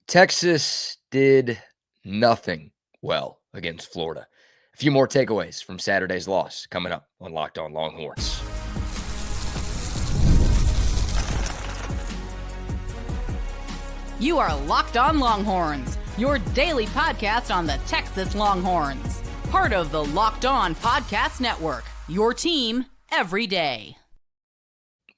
Texas did nothing well against Florida. A few more takeaways from Saturday's loss coming up on Locked On Longhorns. You are Locked On Longhorns, your daily podcast on the Texas Longhorns. Part of the Locked On Podcast Network, your team every day.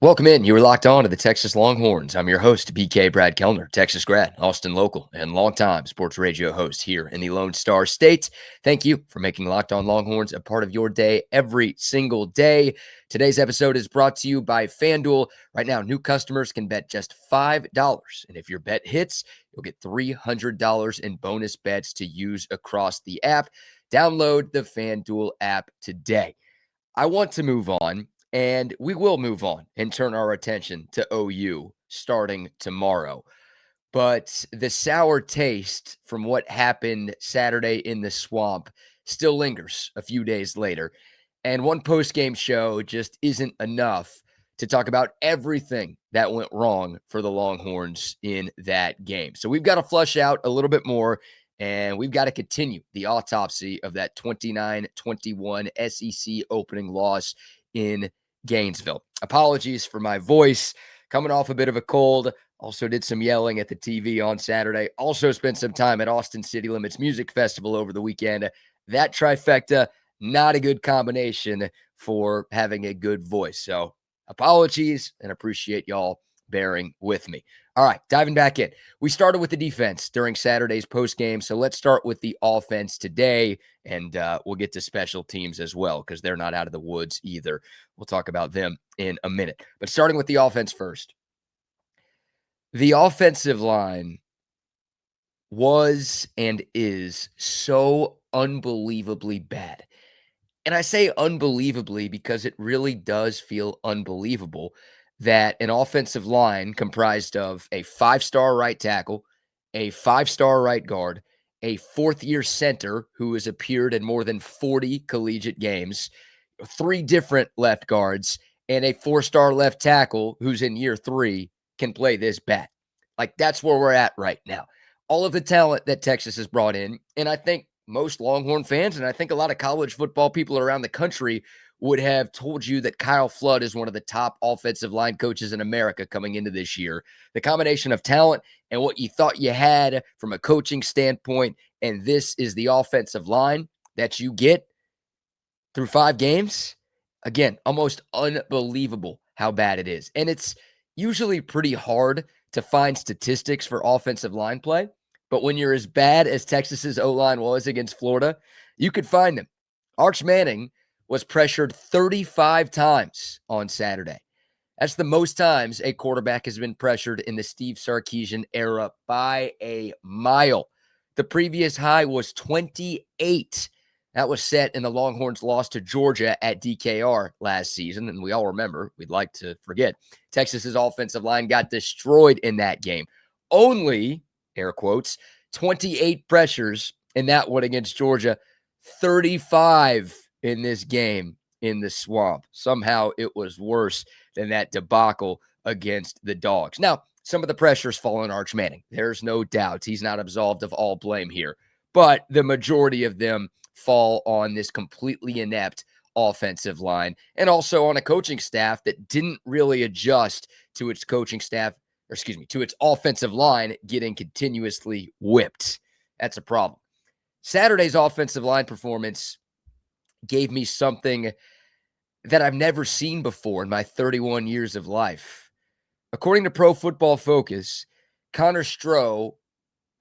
Welcome in. You are locked on to the Texas Longhorns. I'm your host, BK Brad Kellner, Texas grad, Austin local, and longtime sports radio host here in the Lone Star State. Thank you for making Locked On Longhorns a part of your day every single day. Today's episode is brought to you by FanDuel. Right now, new customers can bet just $5. And if your bet hits, you'll get $300 in bonus bets to use across the app. Download the FanDuel app today. I want to move on. And we will move on and turn our attention to OU starting tomorrow. But the sour taste from what happened Saturday in the swamp still lingers a few days later. And one post-game show just isn't enough to talk about everything that went wrong for the Longhorns in that game. So we've got to flush out a little bit more, and we've got to continue the autopsy of that 29-21 SEC opening loss in Gainesville. Apologies for my voice, coming off a bit of a cold. Also did some yelling at the TV on Saturday. Also spent some time at Austin City Limits Music Festival over the weekend. That trifecta, not a good combination for having a good voice. So apologies, and appreciate y'all bearing with me. All right, diving back in. We started with the defense during Saturday's postgame, so let's start with the offense today, and we'll get to special teams as well because they're not out of the woods either. We'll talk about them in a minute. But starting with the offense first. The offensive line was and is so unbelievably bad. And I say unbelievably because it really does feel unbelievable that an offensive line comprised of a 5-star right tackle, a 5-star right guard, a fourth-year center who has appeared in more than 40 collegiate games, 3 different left guards, and a 4-star left tackle who's in year 3 can play this bad. Like, that's where we're at right now. All of the talent that Texas has brought in, and I think most Longhorn fans, and I think a lot of college football people around the country would have told you that Kyle Flood is one of the top offensive line coaches in America coming into this year. The combination of talent and what you thought you had from a coaching standpoint, and this is the offensive line that you get through 5 games. Again, almost unbelievable how bad it is. And it's usually pretty hard to find statistics for offensive line play. But when you're as bad as Texas's O-line was against Florida, you could find them. Arch Manning was pressured 35 times on Saturday. That's the most times a quarterback has been pressured in the Steve Sarkisian era by a mile. The previous high was 28. That was set in the Longhorns' loss to Georgia at DKR last season. And we all remember, we'd like to forget, Texas's offensive line got destroyed in that game. Only, air quotes, 28 pressures in that one against Georgia, 35 in this game in the swamp. Somehow it was worse than that debacle against the Dogs. Now, some of the pressures fall on Arch Manning. There's no doubt he's not absolved of all blame here. But the majority of them fall on this completely inept offensive line and also on a coaching staff that didn't really adjust to its coaching staff, to its offensive line getting continuously whipped. That's a problem. Saturday's offensive line performance gave me something that I've never seen before in my 31 years of life. According to Pro Football Focus, Connor Stroh,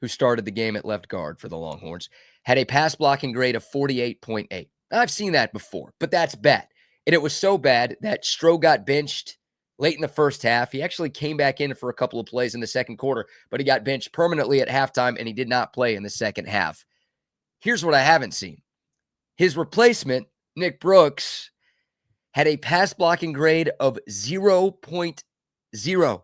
who started the game at left guard for the Longhorns, had a pass blocking grade of 48.8. I've seen that before, but that's bad. And it was so bad that Stroh got benched late in the first half. He actually came back in for a couple of plays in the second quarter, but he got benched permanently at halftime, and he did not play in the second half. Here's what I haven't seen. His replacement, Nick Brooks, had a pass blocking grade of 0.0.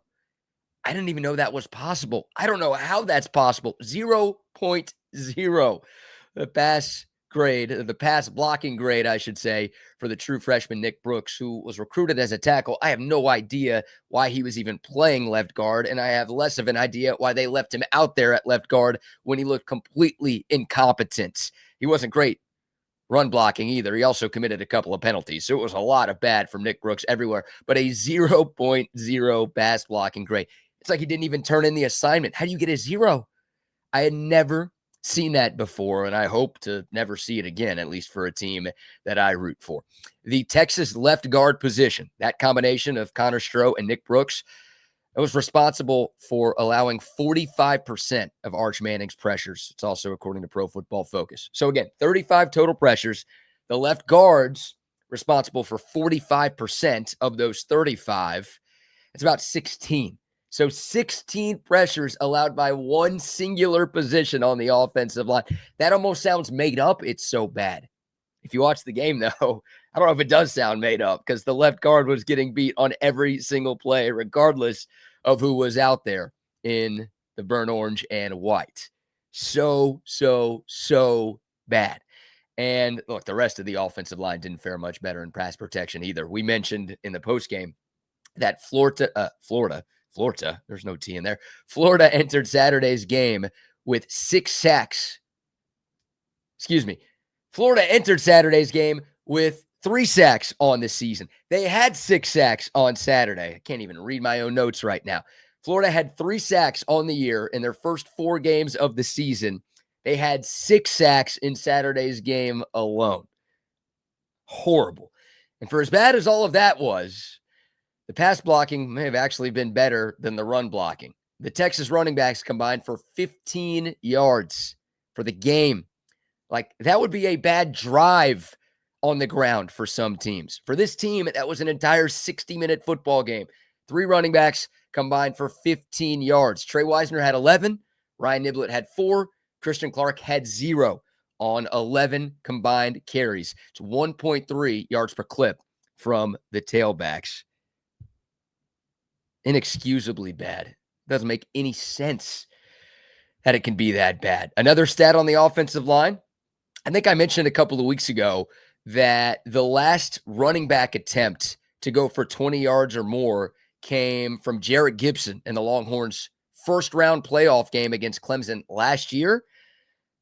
I didn't even know that was possible. I don't know how that's possible. 0.0. The pass grade, the pass blocking grade, I should say, for the true freshman Nick Brooks, who was recruited as a tackle. I have no idea why he was even playing left guard, and I have less of an idea why they left him out there at left guard when he looked completely incompetent. He wasn't great run blocking either. He also committed a couple of penalties, so it was a lot of bad from Nick Brooks everywhere, but a 0.0 pass blocking grade. It's like he didn't even turn in the assignment. How do you get a 0? I had never seen that before, and I hope to never see it again, at least for a team that I root for. The Texas left guard position, that combination of Connor Stroh and Nick Brooks, it was responsible for allowing 45% of Arch Manning's pressures. It's also according to Pro Football Focus. So again, 35 total pressures. The left guards responsible for 45% of those 35. It's about 16. So 16 pressures allowed by one singular position on the offensive line. That almost sounds made up. It's so bad. If you watch the game, though, I don't know if it does sound made up because the left guard was getting beat on every single play, regardless of who was out there in the burnt orange and white. So bad. And look, the rest of the offensive line didn't fare much better in pass protection either. We mentioned in the postgame that Florida, there's no T in there. Florida entered Saturday's game with 6 sacks. Florida entered Saturday's game with 3 sacks on the season. They had 6 sacks on Saturday. I can't even read my own notes right now. Florida had 3 sacks on the year in their first 4 games of the season. They had 6 sacks in Saturday's game alone. Horrible. And for as bad as all of that was, the pass blocking may have actually been better than the run blocking. The Texas running backs combined for 15 yards for the game. Like, that would be a bad drive on the ground for some teams. For this team, that was an entire 60-minute football game. 3 running backs combined for 15 yards. Trey Wisner had 11. Ryan Niblett had 4. Christian Clark had 0 on 11 combined carries. It's 1.3 yards per clip from the tailbacks. Inexcusably bad. Doesn't make any sense that it can be that bad. Another stat on the offensive line. I think I mentioned a couple of weeks ago that the last running back attempt to go for 20 yards or more came from Jarrett Gibson in the Longhorns' first-round playoff game against Clemson last year.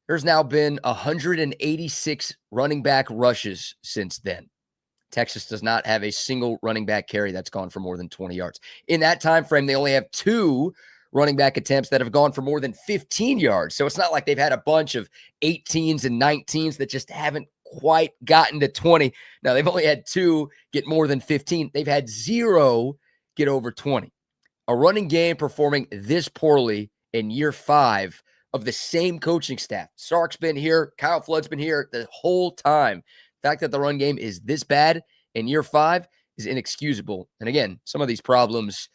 There's now been 186 running back rushes since then. Texas does not have a single running back carry that's gone for more than 20 yards. In that time frame, they only have 2 running back attempts that have gone for more than 15 yards. So it's not like they've had a bunch of 18s and 19s that just haven't quite gotten to 20. Now, they've only had 2 get more than 15. They've had 0 get over 20. A running game performing this poorly in year 5 of the same coaching staff. Sark's been here. Kyle Flood's been here the whole time. The fact that the run game is this bad in year 5 is inexcusable. And again, some of these problems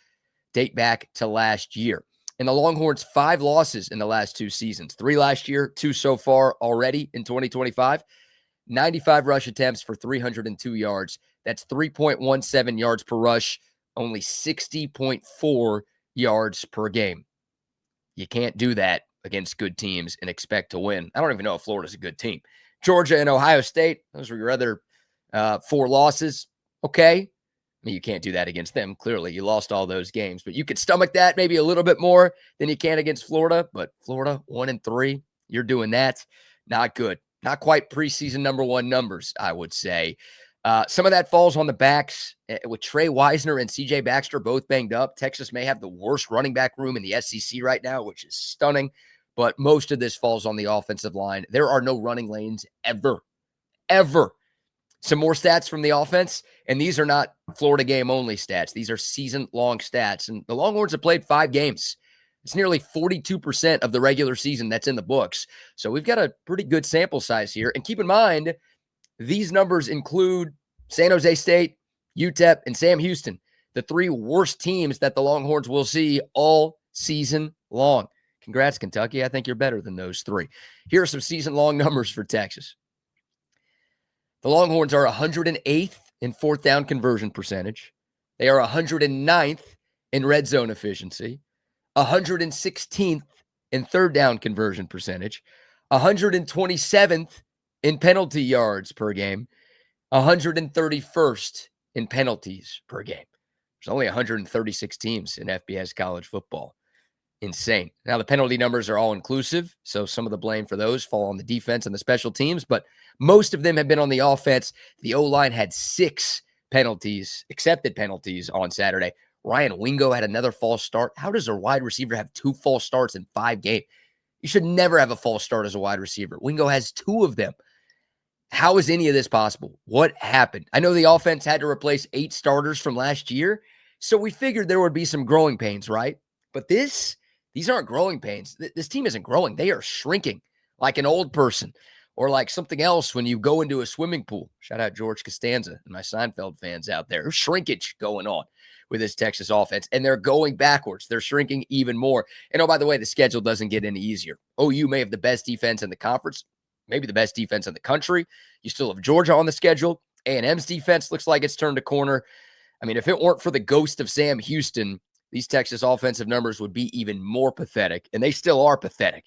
date back to last year. And the Longhorns, 5 losses in the last 2 seasons. 3 last year, 2 so far already in 2025. 95 rush attempts for 302 yards. That's 3.17 yards per rush, only 60.4 yards per game. You can't do that against good teams and expect to win. I don't even know if Florida's a good team. Georgia and Ohio State, those were your other 4 losses. Okay. I mean, you can't do that against them. Clearly, you lost all those games, but you could stomach that maybe a little bit more than you can against Florida. But Florida, 1-3, you're doing that. Not good. Not quite preseason number 1 numbers, I would say. Some of that falls on the backs with Trey Wisner and CJ Baxter both banged up. Texas may have the worst running back room in the SEC right now, which is stunning. But most of this falls on the offensive line. There are no running lanes ever. Some more stats from the offense, and these are not Florida game-only stats. These are season-long stats, and the Longhorns have played 5 games. It's nearly 42% of the regular season that's in the books. So we've got a pretty good sample size here. And keep in mind, these numbers include San Jose State, UTEP, and Sam Houston, the 3 worst teams that the Longhorns will see all season long. Congrats, Kentucky. I think you're better than those 3. Here are some season-long numbers for Texas. The Longhorns are 108th in 4th down conversion percentage. They are 109th in red zone efficiency, 116th in 3rd down conversion percentage, 127th in penalty yards per game, 131st in penalties per game. There's only 136 teams in FBS college football. Insane. Now, the penalty numbers are all inclusive, so some of the blame for those fall on the defense and the special teams, but most of them have been on the offense. The O-line had 6 penalties, accepted penalties on Saturday. Ryan Wingo had another false start. How does a wide receiver have 2 false starts in 5 games? You should never have a false start as a wide receiver. Wingo has 2 of them. How is any of this possible? What happened? I know the offense had to replace 8 starters from last year, so we figured there would be some growing pains, right? But these aren't growing pains. This team isn't growing. They are shrinking like an old person or like something else when you go into a swimming pool. Shout out George Costanza and my Seinfeld fans out there. There's shrinkage going on with this Texas offense, and they're going backwards. They're shrinking even more. And oh, by the way, the schedule doesn't get any easier. OU may have the best defense in the conference, maybe the best defense in the country. You still have Georgia on the schedule. A&M's defense looks like it's turned a corner. I mean, if it weren't for the ghost of Sam Houston, these Texas offensive numbers would be even more pathetic, and they still are pathetic.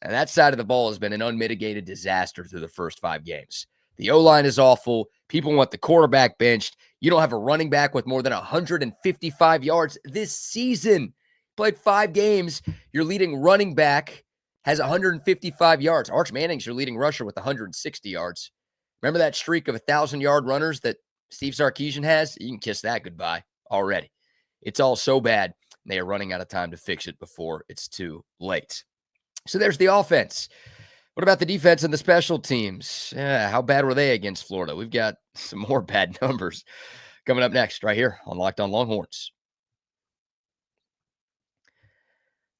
And that side of the ball has been an unmitigated disaster through the first 5 games. The O-line is awful. People want the quarterback benched. You don't have a running back with more than 155 yards this season. Played 5 games. Your leading running back has 155 yards. Arch Manning's your leading rusher with 160 yards. Remember that streak of 1,000-yard runners that Steve Sarkisian has? You can kiss that goodbye already. It's all so bad. They are running out of time to fix it before it's too late. So there's the offense. What about the defense and the special teams? How bad were they against Florida? We've got some more bad numbers coming up next right here on Locked On Longhorns.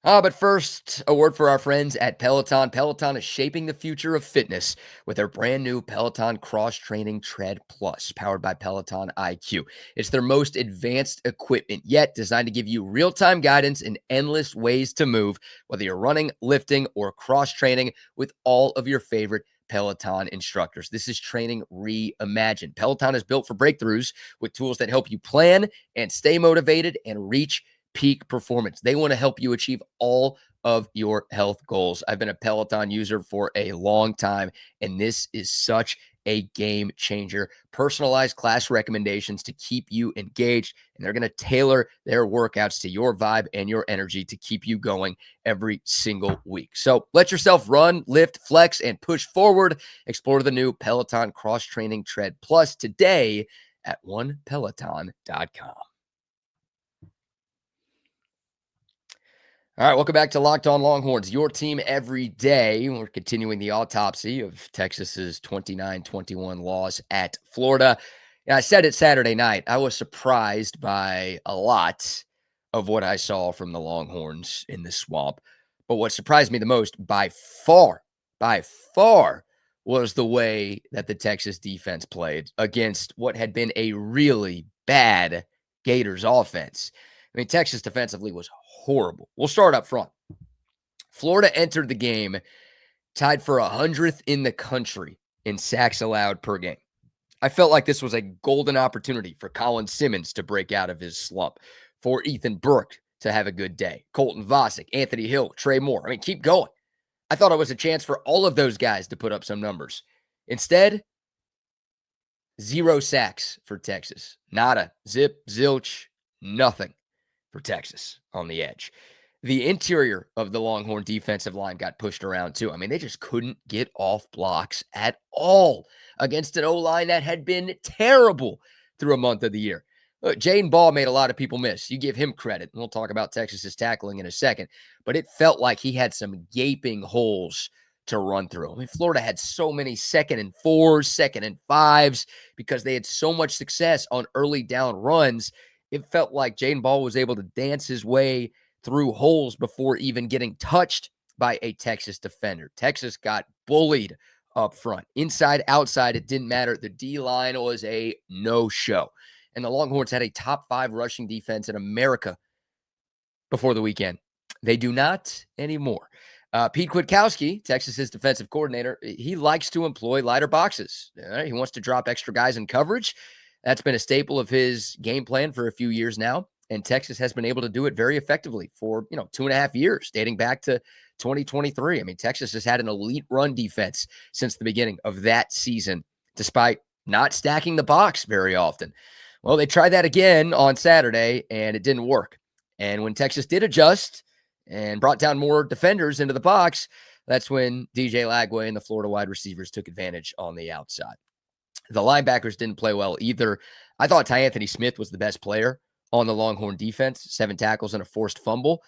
But first, a word for our friends at Peloton. Peloton is shaping the future of fitness with their brand new Peloton Cross Training Tread Plus, powered by Peloton IQ. It's their most advanced equipment yet, designed to give you real-time guidance and endless ways to move, whether you're running, lifting, or cross-training with all of your favorite Peloton instructors. This is training reimagined. Peloton is built for breakthroughs with tools that help you plan and stay motivated and reach peak performance. They want to help you achieve all of your health goals. I've been a Peloton user for a long time, and this is such a game changer. Personalized class recommendations to keep you engaged, and they're going to tailor their workouts to your vibe and your energy to keep you going every single week. So let yourself run, lift, flex, and push forward. Explore the new Peloton Cross Training Tread Plus today at onepeloton.com. All right, welcome back to Locked On Longhorns, your team every day. We're continuing the autopsy of Texas's 29-21 loss at Florida. And I said it Saturday night. I was surprised by a lot of what I saw from the Longhorns in the swamp. But what surprised me the most by far, was the way that the Texas defense played against what had been a really bad Gators offense. I mean, Texas defensively was horrible. We'll start up front. Florida entered the game tied for 100th in the country in sacks allowed per game. I felt like this was a golden opportunity for Colin Simmons to break out of his slump, for Ethan Burke to have a good day, Colton Vasek, Anthony Hill, Trey Moore. I mean, keep going. I thought it was a chance for all of those guys to put up some numbers. Instead, 0 sacks for Texas. Nada, zip, zilch, nothing for Texas on the edge. The interior of the Longhorn defensive line got pushed around too. I mean, they just couldn't get off blocks at all against an O-line that had been terrible through a month of the year. Look, Jaden Ball made a lot of people miss. You give him credit. We'll talk about Texas's tackling in a second, but it felt like he had some gaping holes to run through. I mean, Florida had so many 2nd and 4s, 2nd and 5s because they had so much success on early down runs. It felt like Jaden Ball was able to dance his way through holes before even getting touched by a Texas defender. Texas got bullied up front. Inside, outside, it didn't matter. The D-line was a no-show. And the Longhorns had a top 5 rushing defense in America before the weekend. They do not anymore. Pete Kwiatkowski, Texas's defensive coordinator, he likes to employ lighter boxes. He wants to drop extra guys in coverage. That's been a staple of his game plan for a few years now, and Texas has been able to do it very effectively for 2.5 years, dating back to 2023. I mean, Texas has had an elite run defense since the beginning of that season, despite not stacking the box very often. Well, they tried that again on Saturday, and it didn't work. And when Texas did adjust and brought down more defenders into the box, that's when DJ Lagway and the Florida wide receivers took advantage on the outside. The linebackers didn't play well either. I thought Anthony Smith was the best player on the Longhorn defense, 7 tackles and a forced fumble.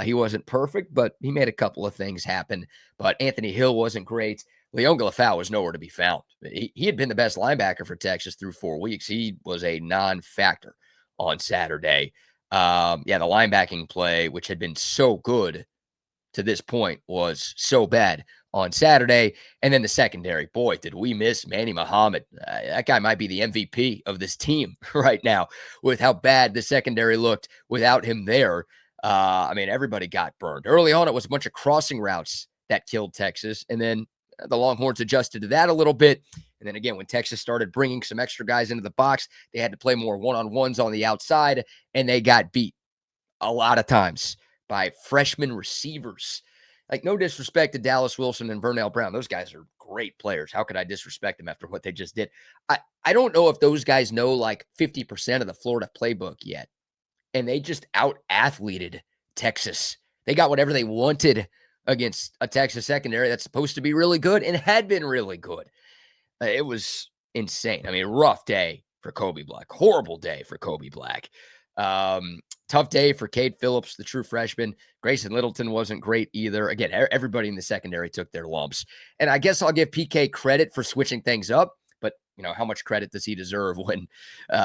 He wasn't perfect, but he made a couple of things happen. But Anthony Hill wasn't great. Leon Galafau was nowhere to be found. He had been the best linebacker for Texas through 4 weeks. He was a non-factor on Saturday. The linebacking play, which had been so good to this point, was so bad on Saturday. And then the secondary, boy, did we miss Manny Muhammad. That guy might be the MVP of this team right now with how bad the secondary looked without him there. Everybody got burned. Early on, it was a bunch of crossing routes that killed Texas. And then the Longhorns adjusted to that a little bit. And then again, when Texas started bringing some extra guys into the box, they had to play more one-on-ones on the outside, and they got beat a lot of times by freshman receivers. Like, no disrespect to Dallas Wilson and Vernell Brown. Those guys are great players. How could I disrespect them after what they just did? I don't know if those guys know like 50% of the Florida playbook yet. And they just out-athleted Texas. They got whatever they wanted against a Texas secondary that's supposed to be really good and had been really good. It was insane. I mean, rough day for Kobe Black. Horrible day for Kobe Black. Tough day for Cade Phillips, the true freshman. Grayson Littleton wasn't great either. Again, everybody in the secondary took their lumps. And I guess I'll give PK credit for switching things up. But, how much credit does he deserve when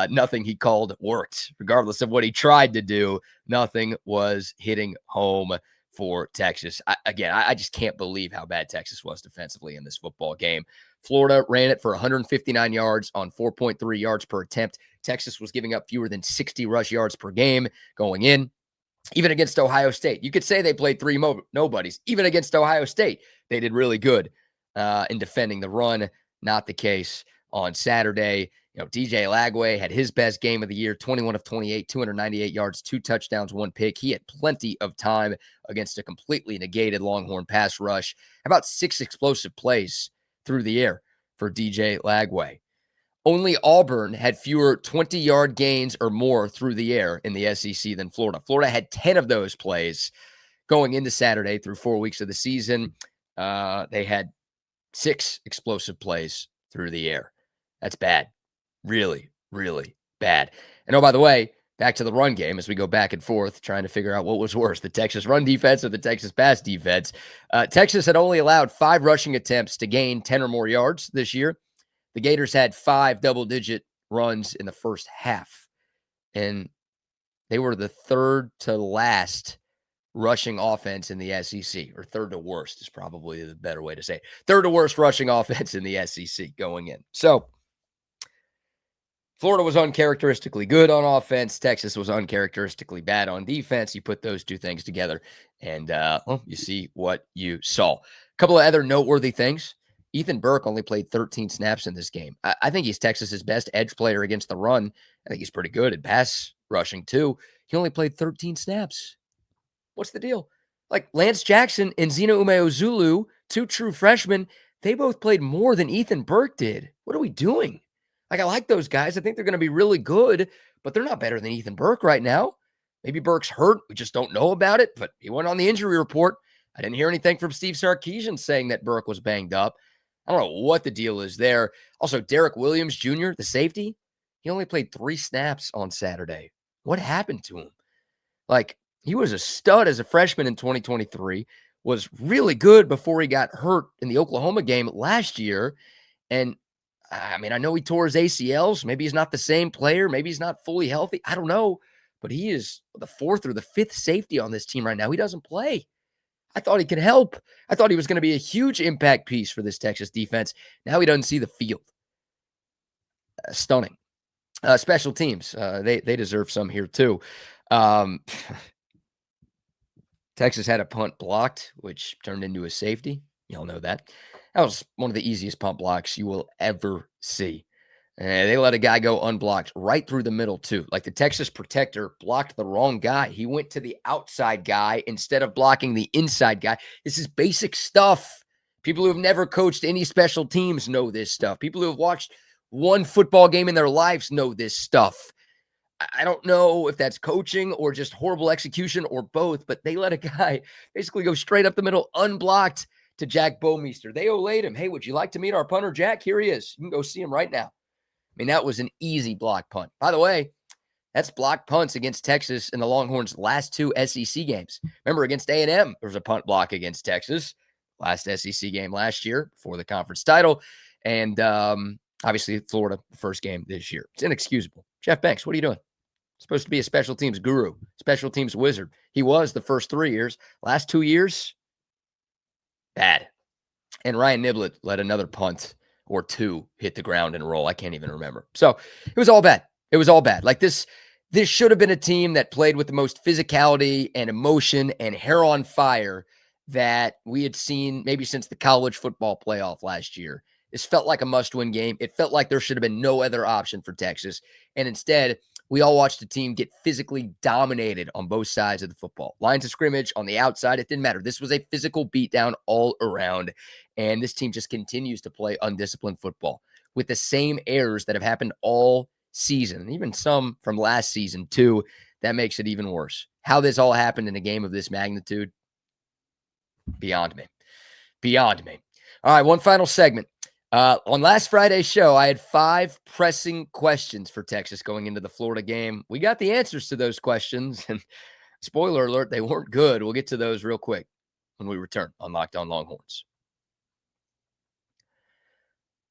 nothing he called worked? Regardless of what he tried to do, nothing was hitting home for Texas. I just can't believe how bad Texas was defensively in this football game. Florida ran it for 159 yards on 4.3 yards per attempt. Texas was giving up fewer than 60 rush yards per game going in. Even against Ohio State, you could say they played 3 nobodies. Even against Ohio State, they did really good in defending the run. Not the case on Saturday. DJ Lagway had his best game of the year, 21 of 28, 298 yards, 2 touchdowns, 1 pick. He had plenty of time against a completely negated Longhorn pass rush. About 6 explosive plays through the air for DJ Lagway. Only Auburn had fewer 20-yard gains or more through the air in the SEC than Florida. Florida had 10 of those plays going into Saturday through 4 weeks of the season. They had 6 explosive plays through the air. That's bad. Really, really bad. And oh, by the way, back to the run game as we go back and forth trying to figure out what was worse, the Texas run defense or the Texas pass defense. Texas had only allowed 5 rushing attempts to gain 10 or more yards this year. The Gators had 5 double-digit runs in the first half, and they were the third to last rushing offense in the SEC, or third to worst is probably the better way to say it. Third to worst rushing offense in the SEC going in. So Florida was uncharacteristically good on offense. Texas was uncharacteristically bad on defense. You put those two things together, and you see what you saw. A couple of other noteworthy things. Ethan Burke only played 13 snaps in this game. I think he's Texas's best edge player against the run. I think he's pretty good at pass rushing, too. He only played 13 snaps. What's the deal? Like Lance Jackson and Zeno Umeozulu, 2 true freshmen, they both played more than Ethan Burke did. What are we doing? Like, I like those guys. I think they're going to be really good, but they're not better than Ethan Burke right now. Maybe Burke's hurt. We just don't know about it, but he went on the injury report. I didn't hear anything from Steve Sarkisian saying that Burke was banged up. I don't know what the deal is there. Also, Derek Williams Jr., the safety, he only played 3 snaps on Saturday. What happened to him? Like, he was a stud as a freshman in 2023, was really good before he got hurt in the Oklahoma game last year. And I know he tore his ACLs. Maybe he's not the same player. Maybe he's not fully healthy. I don't know. But he is the 4th or the 5th safety on this team right now. He doesn't play. I thought he could help. I thought he was going to be a huge impact piece for this Texas defense. Now he doesn't see the field. Stunning. Special teams. They deserve some here too. Texas had a punt blocked, which turned into a safety. Y'all know that. That was one of the easiest punt blocks you will ever see. And they let a guy go unblocked right through the middle, too. Like the Texas protector blocked the wrong guy. He went to the outside guy instead of blocking the inside guy. This is basic stuff. People who have never coached any special teams know this stuff. People who have watched one football game in their lives know this stuff. I don't know if that's coaching or just horrible execution or both, but they let a guy basically go straight up the middle, unblocked to Jack Bomeister. They olayed him. Hey, would you like to meet our punter, Jack? Here he is. You can go see him right now. I mean, that was an easy block punt. By the way, that's block punts against Texas in the Longhorns' last two SEC games. Remember, against A&M, there was a punt block against Texas, last SEC game last year before the conference title. And obviously, Florida, the first game this year. It's inexcusable. Jeff Banks, what are you doing? Supposed to be a special teams guru, special teams wizard. He was the first 3 years. Last 2 years, bad. And Ryan Niblett let another punt or two hit the ground and roll. I can't even remember. So it was all bad. It was all bad. Like this should have been a team that played with the most physicality and emotion and hair on fire that we had seen maybe since the college football playoff last year. This felt like a must-win game. It felt like there should have been no other option for Texas. And instead, we all watched the team get physically dominated on both sides of the football. Lines of scrimmage, on the outside, it didn't matter. This was a physical beatdown all around. And this team just continues to play undisciplined football with the same errors that have happened all season, and even some from last season too. That makes it even worse. How this all happened in a game of this magnitude, beyond me. Beyond me. All right, one final segment. On last Friday's show, I had 5 pressing questions for Texas going into the Florida game. We got the answers to those questions, and spoiler alert, they weren't good. We'll get to those real quick when we return on Locked On Longhorns.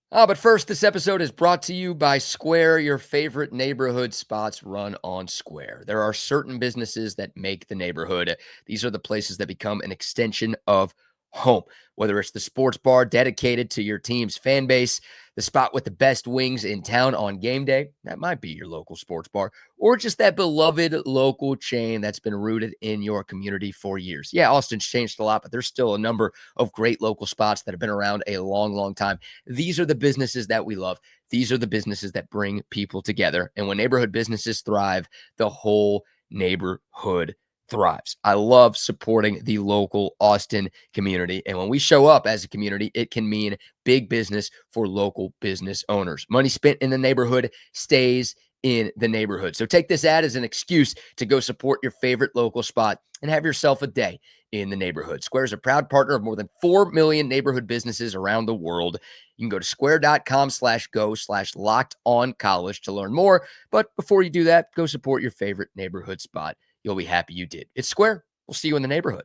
But first, this episode is brought to you by Square, your favorite neighborhood spots run on Square. There are certain businesses that make the neighborhood. These are the places that become an extension of home, whether it's the sports bar dedicated to your team's fan base, the spot with the best wings in town on game day, that might be your local sports bar, or just that beloved local chain that's been rooted in your community for years. Yeah, Austin's changed a lot, but there's still a number of great local spots that have been around a long, long time. These are the businesses that we love. These are the businesses that bring people together. And when neighborhood businesses thrive, the whole neighborhood thrives. I love supporting the local Austin community. And when we show up as a community, it can mean big business for local business owners. Money spent in the neighborhood stays in the neighborhood. So take this ad as an excuse to go support your favorite local spot and have yourself a day in the neighborhood. Square is a proud partner of more than 4 million neighborhood businesses around the world. You can go to square.com/go/lockedoncollege to learn more. But before you do that, go support your favorite neighborhood spot. You'll be happy you did. It's Square. We'll see you in the neighborhood.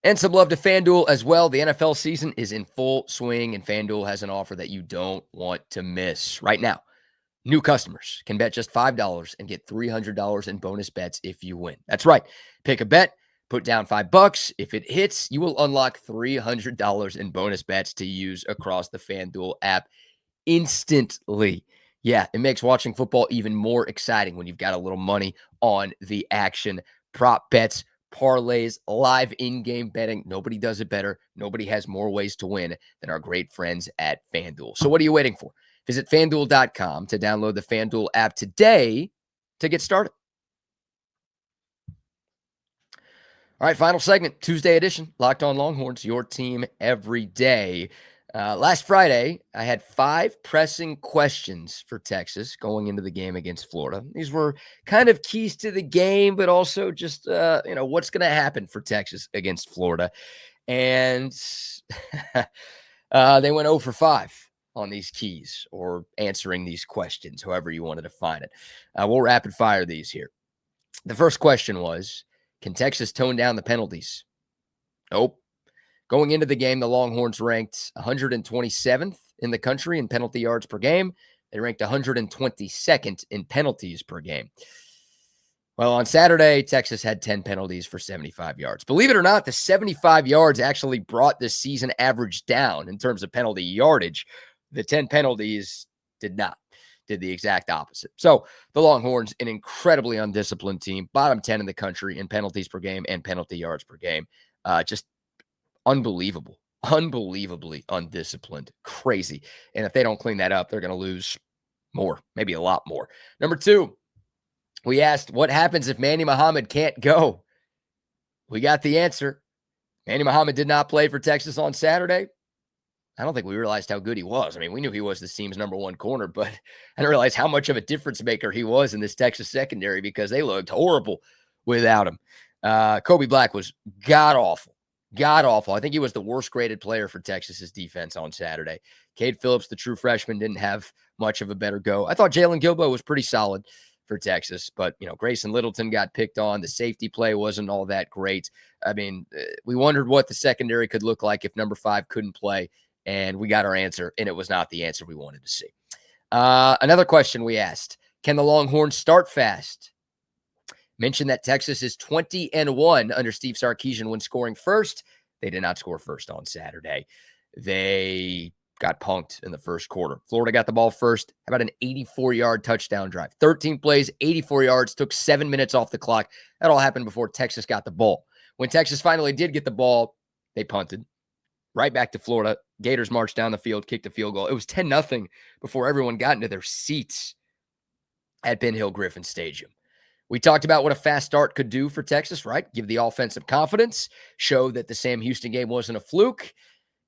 And some love to FanDuel as well. The NFL season is in full swing, and FanDuel has an offer that you don't want to miss. Right now, new customers can bet just $5 and get $300 in bonus bets if you win. That's right. Pick a bet, put down $5. If it hits, you will unlock $300 in bonus bets to use across the FanDuel app instantly. Yeah, it makes watching football even more exciting when you've got a little money on the action. Prop bets, parlays, live in-game betting. Nobody does it better. Nobody has more ways to win than our great friends at FanDuel. So what are you waiting for? Visit FanDuel.com to download the FanDuel app today to get started. All right, final segment, Tuesday edition, Locked On Longhorns, your team every day. Last Friday, I had 5 pressing questions for Texas going into the game against Florida. These were kind of keys to the game, but also just, what's going to happen for Texas against Florida. And they went 0 for 5 on these keys or answering these questions, however you wanted to define it. We'll rapid fire these here. The first question was, can Texas tone down the penalties? Nope. Going into the game, the Longhorns ranked 127th in the country in penalty yards per game. They ranked 122nd in penalties per game. Well, on Saturday, Texas had 10 penalties for 75 yards. Believe it or not, the 75 yards actually brought the season average down in terms of penalty yardage. The 10 penalties did not. Did the exact opposite. So the Longhorns, an incredibly undisciplined team, bottom 10 in the country in penalties per game and penalty yards per game. Just unbelievable Unbelievably undisciplined. Crazy. And if they don't clean that up, they're going to lose more, maybe a lot more. Number 2, we asked, what happens if Manny Muhammad can't go? We got the answer. Manny Muhammad did not play for Texas on Saturday. I don't think we realized how good he was. I mean, we knew he was this team's number 1 corner, but I didn't realize how much of a difference maker he was in this Texas secondary because they looked horrible without him. Kobe Black was god-awful. God-awful. I think he was the worst-graded player for Texas's defense on Saturday. Cade Phillips, the true freshman, didn't have much of a better go. I thought Jalen Gilbo was pretty solid for Texas, but, Grayson Littleton got picked on. The safety play wasn't all that great. I mean, we wondered what the secondary could look like if number 5 couldn't play, and we got our answer, and it was not the answer we wanted to see. Another question we asked, can the Longhorns start fast? Mentioned that Texas is 20-1 under Steve Sarkisian when scoring first. They did not score first on Saturday. They got punked in the first quarter. Florida got the ball first. How about an 84-yard touchdown drive? 13 plays, 84 yards, took 7 minutes off the clock. That all happened before Texas got the ball. When Texas finally did get the ball, they punted. Right back to Florida. Gators marched down the field, kicked a field goal. It was 10-0 before everyone got into their seats at Ben Hill Griffin Stadium. We talked about what a fast start could do for Texas, right? Give the offense some confidence, show that the Sam Houston game wasn't a fluke,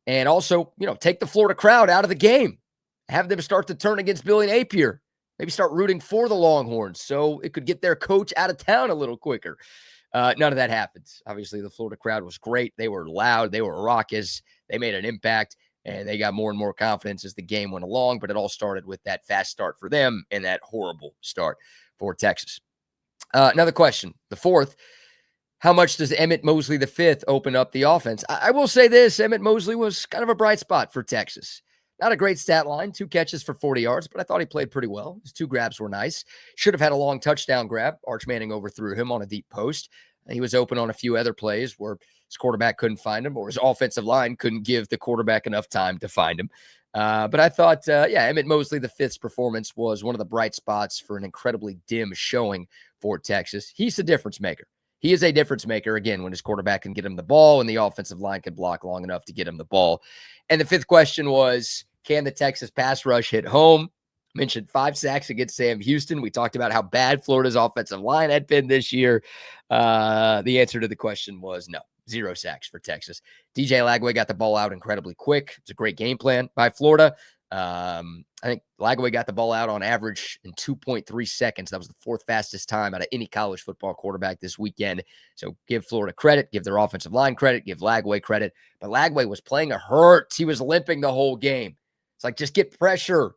and also, take the Florida crowd out of the game. Have them start to turn against Billy Napier. Maybe start rooting for the Longhorns so it could get their coach out of town a little quicker. None of that happens. Obviously, the Florida crowd was great. They were loud. They were raucous. They made an impact, and they got more and more confidence as the game went along, but it all started with that fast start for them and that horrible start for Texas. Another question, the 4th, how much does Emmett Mosley V open up the offense? I will say this, Emmett Mosley was kind of a bright spot for Texas. Not a great stat line, 2 catches for 40 yards, but I thought he played pretty well. His 2 grabs were nice. Should have had a long touchdown grab. Arch Manning overthrew him on a deep post. He was open on a few other plays where his quarterback couldn't find him or his offensive line couldn't give the quarterback enough time to find him. But I thought, Emmett Mosley V's performance was one of the bright spots for an incredibly dim showing for Texas. He's a difference maker. He is a difference maker, again, when his quarterback can get him the ball and the offensive line can block long enough to get him the ball. And the 5th question was, can the Texas pass rush hit home? Mentioned 5 sacks against Sam Houston. We talked about how bad Florida's offensive line had been this year. The answer to the question was no. 0 sacks for Texas. DJ Lagway got the ball out incredibly quick. It's a great game plan by Florida. I think Lagway got the ball out on average in 2.3 seconds. That was the 4th fastest time out of any college football quarterback this weekend. So give Florida credit, give their offensive line credit, give Lagway credit. But Lagway was playing a hurt. He was limping the whole game. It's like, just get pressure.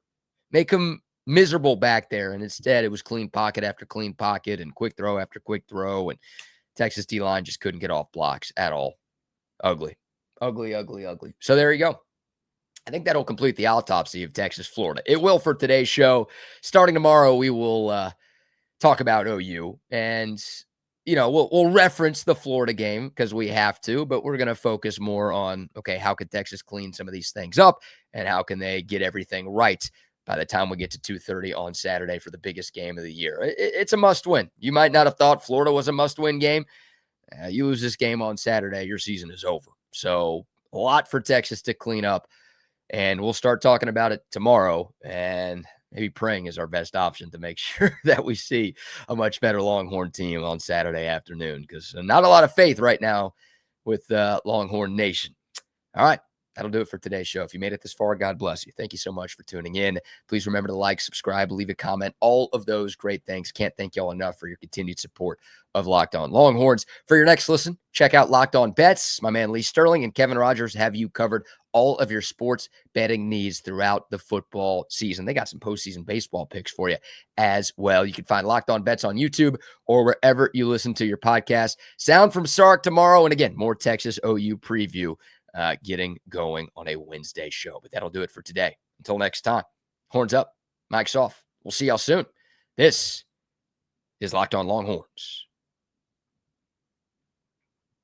Make him miserable back there. And instead, it was clean pocket after clean pocket and quick throw after quick throw. And Texas D-line just couldn't get off blocks at all. Ugly. So there you go. I think that'll complete the autopsy of Texas, Florida. It will for today's show. Starting tomorrow, we will talk about OU. And, we'll reference the Florida game because we have to, but we're going to focus more on, okay, how could Texas clean some of these things up and how can they get everything right by the time we get to 2:30 on Saturday for the biggest game of the year. It's a must-win. You might not have thought Florida was a must-win game. You lose this game on Saturday, your season is over. So a lot for Texas to clean up, and we'll start talking about it tomorrow, and maybe praying is our best option to make sure that we see a much better Longhorn team on Saturday afternoon, because not a lot of faith right now with Longhorn Nation. All right. That'll do it for today's show. If you made it this far, God bless you. Thank you so much for tuning in. Please remember to like, subscribe, leave a comment, all of those great things. Can't thank y'all enough for your continued support of Locked On Longhorns. For your next listen, check out Locked On Bets. My man Lee Sterling and Kevin Rogers have you covered all of your sports betting needs throughout the football season. They got some postseason baseball picks for you as well. You can find Locked On Bets on YouTube or wherever you listen to your podcast. Sound from Sark tomorrow. And again, more Texas OU preview getting going on a Wednesday show. But that'll do it for today. Until next time, horns up, mic's off. We'll see y'all soon. This is Locked On Longhorns.